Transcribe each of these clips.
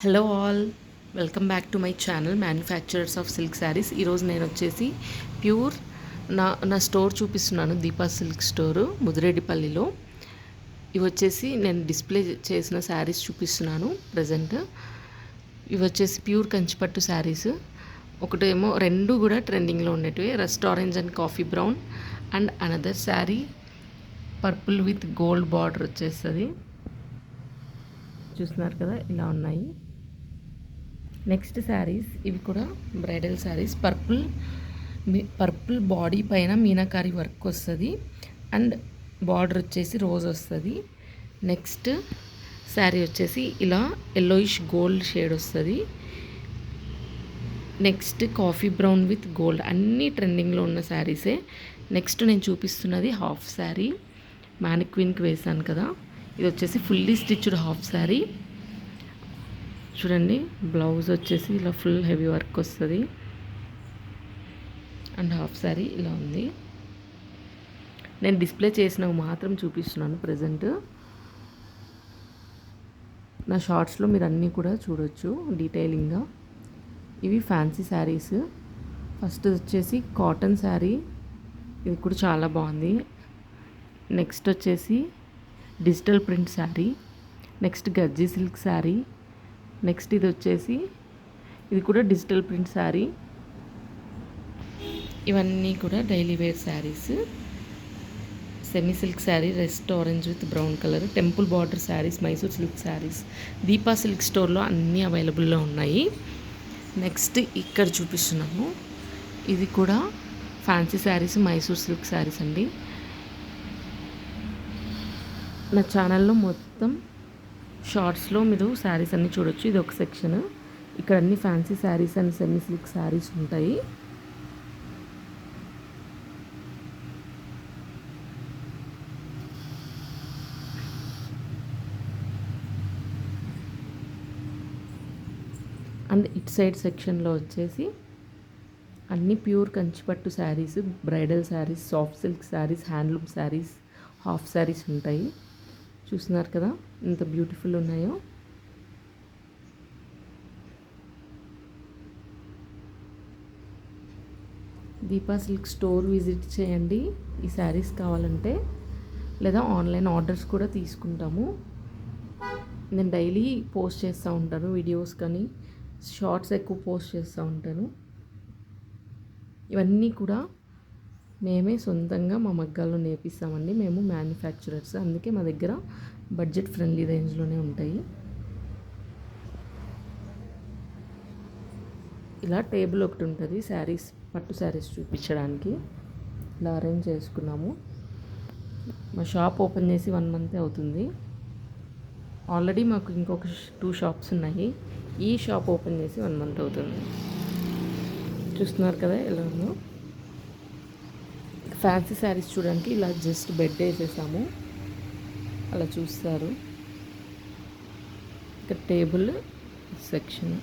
Hello all, welcome back to my channel manufacturers of silk saris. ఈరోజు నేను వచ్చేసి pure నా స్టోర్ చూపిస్తున్నాను, దీపా సిల్క్ స్టోరు ముదిరెడ్డిపల్లిలో. ఇవి వచ్చేసి నేను డిస్ప్లే చేసిన శారీస్ చూపిస్తున్నాను ప్రజెంట్. ఇవి వచ్చేసి ప్యూర్ కంచిపట్టు శారీస్. ఒకటేమో రెండు కూడా ట్రెండింగ్లో ఉండేటివి, rust orange and coffee brown, and another sari purple with gold border వచ్చేస్తుంది. చూస్తున్నారు కదా, ఇలా ఉన్నాయి. నెక్స్ట్ శారీస్ ఇవి కూడా బ్రైడల్ శారీస్. పర్పుల్ బాడీ పైన మీనాకారి వర్క్ వస్తుంది అండ్ బార్డర్ వచ్చేసి రోజ్ వస్తుంది. నెక్స్ట్ శారీ వచ్చేసి ఇలా ఎల్లోయిష్ గోల్డ్ షేడ్ వస్తుంది. Next coffee brown with gold, అన్నీ ట్రెండింగ్లో ఉన్న శారీసే. నెక్స్ట్ నేను చూపిస్తున్నది హాఫ్ శారీ, మ్యానిక్విన్కి వేసాను కదా. ఇది వచ్చేసి ఫుల్లీ స్టిచ్డ్ హాఫ్ శారీ. చూడండి, బ్లౌజ్ వచ్చేసి ఇలా ఫుల్ హెవీ వర్క్ వస్తుంది అండ్ హాఫ్ శారీ ఇలా ఉంది. నేను డిస్ప్లే చేసినవి మాత్రం చూపిస్తున్నాను ప్రజెంట్. నా షార్ట్స్లో మీరు అన్నీ కూడా చూడొచ్చు డీటెయిలింగ్గా. ఇవి ఫ్యాన్సీ శారీస్. ఫస్ట్ వచ్చేసి కాటన్ శారీ, ఇది కూడా చాలా బాగుంది. నెక్స్ట్ వచ్చేసి డిజిటల్ ప్రింట్ శారీ. నెక్స్ట్ గజ్జీ సిల్క్ శారీ. నెక్స్ట్ ఇది వచ్చేసి ఇది కూడా డిజిటల్ ప్రింట్ శారీ. ఇవన్నీ కూడా daily wear saris. Semi silk sari, rest orange with brown colour, temple border saris, Mysore silk saris. Deepa silk స్టోర్లో అన్నీ అవైలబుల్లో ఉన్నాయి. నెక్స్ట్ ఇక్కడ చూపిస్తున్నాము, ఇది కూడా ఫ్యాన్సీ శారీస్, మైసూర్ సిల్క్ శారీస్ అండి. నా ఛానల్లో మొత్తం షార్ట్స్లో మీరు శారీస్ అన్నీ చూడొచ్చు. ఇది ఒక సెక్షన్. ఇక్కడ అన్ని fancy saris and semi silk saris ఉంటాయి. అండ్ ఇట్ సైడ్ సెక్షన్లో వచ్చేసి అన్ని pure Kanchipattu saris, bridal saris, soft silk saris, handloom saris, half saris ఉంటాయి. చూస్తున్నారు కదా ఎంత బ్యూటిఫుల్ ఉన్నాయో. దీపా సిల్క్ స్టోర్ విజిట్ చేయండి ఈ శారీస్ కావాలంటే, లేదా ఆన్లైన్ ఆర్డర్స్ కూడా తీసుకుంటాము. నేను డైలీ పోస్ట్ చేస్తూ ఉంటాను వీడియోస్, కానీ షార్ట్స్ ఎక్కువ పోస్ట్ చేస్తూ ఉంటాను. ఇవన్నీ కూడా మేమే సొంతంగా మా మగ్గాల్లో నేర్పిస్తామండి. మేము మ్యానుఫ్యాక్చరర్స్, అందుకే మా దగ్గర బడ్జెట్ ఫ్రెండ్లీ రేంజ్లోనే ఉంటాయి. ఇలా టేబుల్ ఒకటి ఉంటుంది శారీస్, పట్టు శారీస్ చూపించడానికి. ఇలా అరేంజ్ చేసుకున్నాము. మా షాప్ ఓపెన్ చేసి 1 month అవుతుంది. ఆల్రెడీ మాకు ఇంకొక 2 shops ఉన్నాయి. ఈ షాప్ ఓపెన్ చేసి 1 month అవుతుంది. చూస్తున్నారు కదా ఎలా ఉందో. ఫ్యాన్సీ శారీస్ చూడడానికి ఇలా జస్ట్ బెడ్ వేసేసాము, అలా చూస్తారు. ఇక్కడ table section.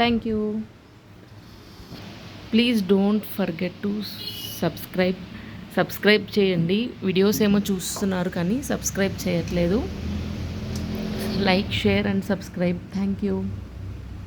Thank you. Please don't forget to subscribe చేయండి. వీడియోస్ ఏమో చూస్తున్నారు కానీ సబ్స్క్రైబ్ చేయట్లేదు. Like, share and subscribe. Thank you.